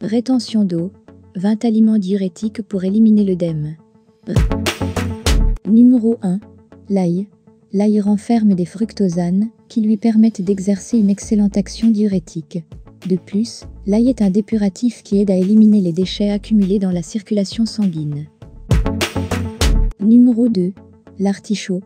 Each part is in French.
Rétention d'eau, 20 aliments diurétiques pour éliminer l'œdème. Numéro 1. L'ail. L'ail renferme des fructosanes qui lui permettent d'exercer une excellente action diurétique. De plus, l'ail est un dépuratif qui aide à éliminer les déchets accumulés dans la circulation sanguine. Numéro 2. L'artichaut.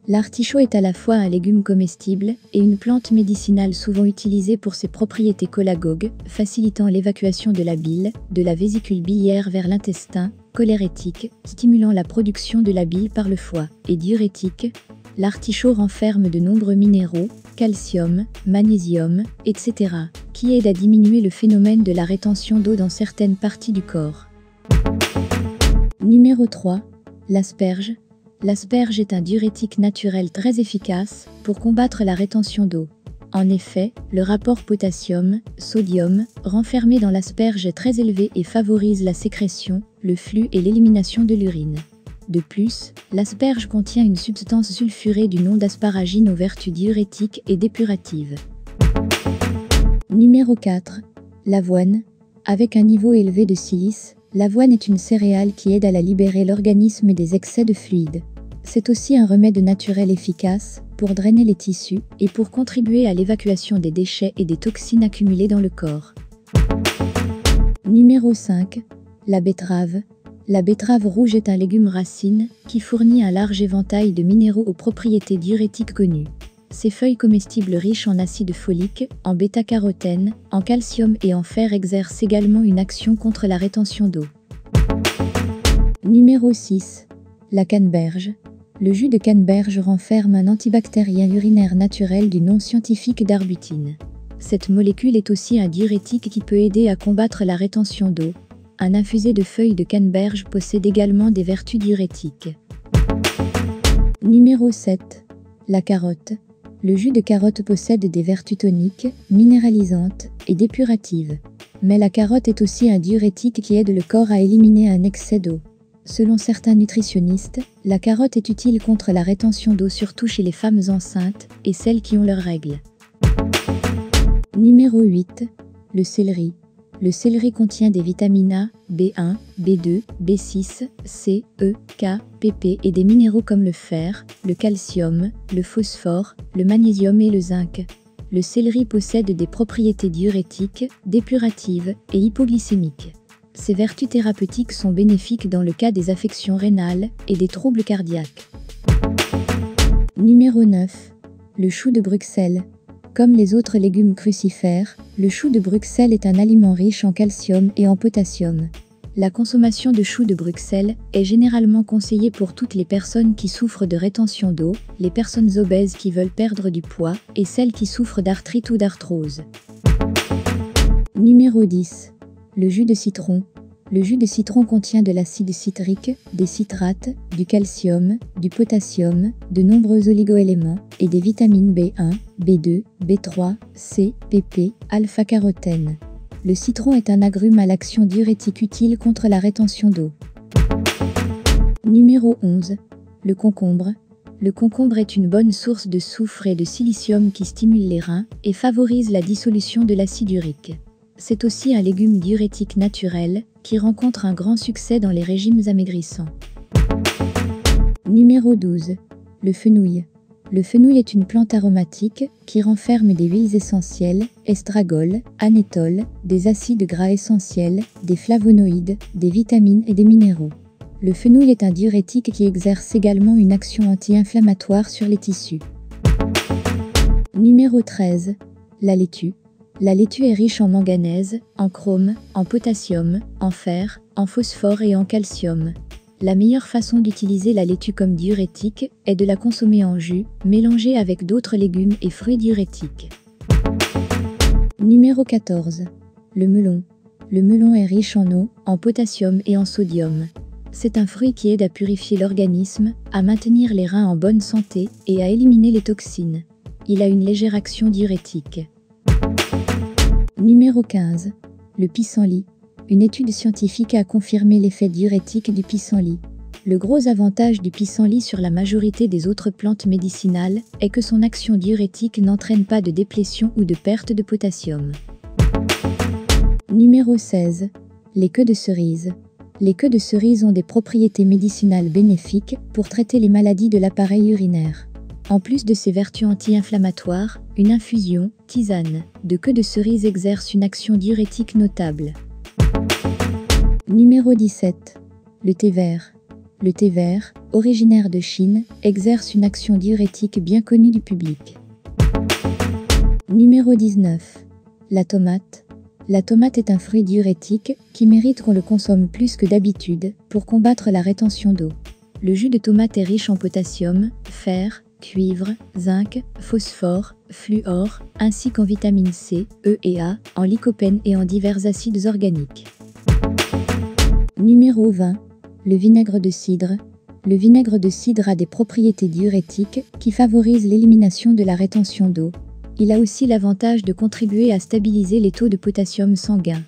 L'artichaut est à la fois un légume comestible et une plante médicinale souvent utilisée pour ses propriétés cholagogues, facilitant l'évacuation de la bile, de la vésicule biliaire vers l'intestin, cholérétique, stimulant la production de la bile par le foie, et diurétique. L'artichaut renferme de nombreux minéraux, calcium, magnésium, etc., qui aident à diminuer le phénomène de la rétention d'eau dans certaines parties du corps. Numéro 3. L'asperge. L'asperge est un diurétique naturel très efficace pour combattre la rétention d'eau. En effet, le rapport potassium-sodium renfermé dans l'asperge est très élevé et favorise la sécrétion, le flux et l'élimination de l'urine. De plus, l'asperge contient une substance sulfurée du nom d'asparagine aux vertus diurétiques et dépuratives. Numéro 4. L'avoine. Avec un niveau élevé de silice, l'avoine est une céréale qui aide à la libérer l'organisme des excès de fluide. C'est aussi un remède naturel efficace pour drainer les tissus et pour contribuer à l'évacuation des déchets et des toxines accumulées dans le corps. Numéro 5. La betterave. La betterave rouge est un légume racine qui fournit un large éventail de minéraux aux propriétés diurétiques connues. Ses feuilles comestibles riches en acide folique, en bêta-carotène, en calcium et en fer exercent également une action contre la rétention d'eau. Numéro 6. La canneberge. Le jus de canneberge renferme un antibactérien urinaire naturel du nom scientifique d'arbutine. Cette molécule est aussi un diurétique qui peut aider à combattre la rétention d'eau. Un infusé de feuilles de canneberge possède également des vertus diurétiques. Numéro 7. La carotte. Le jus de carotte possède des vertus toniques, minéralisantes et dépuratives. Mais la carotte est aussi un diurétique qui aide le corps à éliminer un excès d'eau. Selon certains nutritionnistes, la carotte est utile contre la rétention d'eau surtout chez les femmes enceintes et celles qui ont leurs règles. Numéro 8. Le céleri. Le céleri contient des vitamines A, B1, B2, B6, C, E, K, Pp et des minéraux comme le fer, le calcium, le phosphore, le magnésium et le zinc. Le céleri possède des propriétés diurétiques, dépuratives et hypoglycémiques. Ses vertus thérapeutiques sont bénéfiques dans le cas des affections rénales et des troubles cardiaques. Numéro 9. Le chou de Bruxelles. Comme les autres légumes crucifères, le chou de Bruxelles est un aliment riche en calcium et en potassium. La consommation de chou de Bruxelles est généralement conseillée pour toutes les personnes qui souffrent de rétention d'eau, les personnes obèses qui veulent perdre du poids et celles qui souffrent d'arthrite ou d'arthrose. Numéro 10. Le jus de citron. Le jus de citron contient de l'acide citrique, des citrates, du calcium, du potassium, de nombreux oligoéléments et des vitamines B1, B2, B3, C, Pp, alpha-carotène. Le citron est un agrume à l'action diurétique utile contre la rétention d'eau. Numéro 11. Le concombre. Le concombre est une bonne source de soufre et de silicium qui stimule les reins et favorise la dissolution de l'acide urique. C'est aussi un légume diurétique naturel qui rencontre un grand succès dans les régimes amaigrissants. Numéro 12. Le fenouil. Le fenouil est une plante aromatique qui renferme des huiles essentielles, estragol, anétol, des acides gras essentiels, des flavonoïdes, des vitamines et des minéraux. Le fenouil est un diurétique qui exerce également une action anti-inflammatoire sur les tissus. Numéro 13. La laitue. La laitue est riche en manganèse, en chrome, en potassium, en fer, en phosphore et en calcium. La meilleure façon d'utiliser la laitue comme diurétique est de la consommer en jus, mélangée avec d'autres légumes et fruits diurétiques. Numéro 14. Le melon. Le melon est riche en eau, en potassium et en sodium. C'est un fruit qui aide à purifier l'organisme, à maintenir les reins en bonne santé et à éliminer les toxines. Il a une légère action diurétique. Numéro 15. Le pissenlit. Une étude scientifique a confirmé l'effet diurétique du pissenlit. Le gros avantage du pissenlit sur la majorité des autres plantes médicinales est que son action diurétique n'entraîne pas de déplétion ou de perte de potassium. Numéro 16. Les queues de cerise. Les queues de cerise ont des propriétés médicinales bénéfiques pour traiter les maladies de l'appareil urinaire. En plus de ses vertus anti-inflammatoires, une infusion, tisane, de queues de cerise exerce une action diurétique notable. Numéro 17. Le thé vert. Le thé vert, originaire de Chine, exerce une action diurétique bien connue du public. Numéro 19. La tomate. La tomate est un fruit diurétique qui mérite qu'on le consomme plus que d'habitude pour combattre la rétention d'eau. Le jus de tomate est riche en potassium, fer, cuivre, zinc, phosphore, fluor, ainsi qu'en vitamine C, E et A, en lycopène et en divers acides organiques. Numéro 20. Le vinaigre de cidre. Le vinaigre de cidre a des propriétés diurétiques qui favorisent l'élimination de la rétention d'eau. Il a aussi l'avantage de contribuer à stabiliser les taux de potassium sanguin.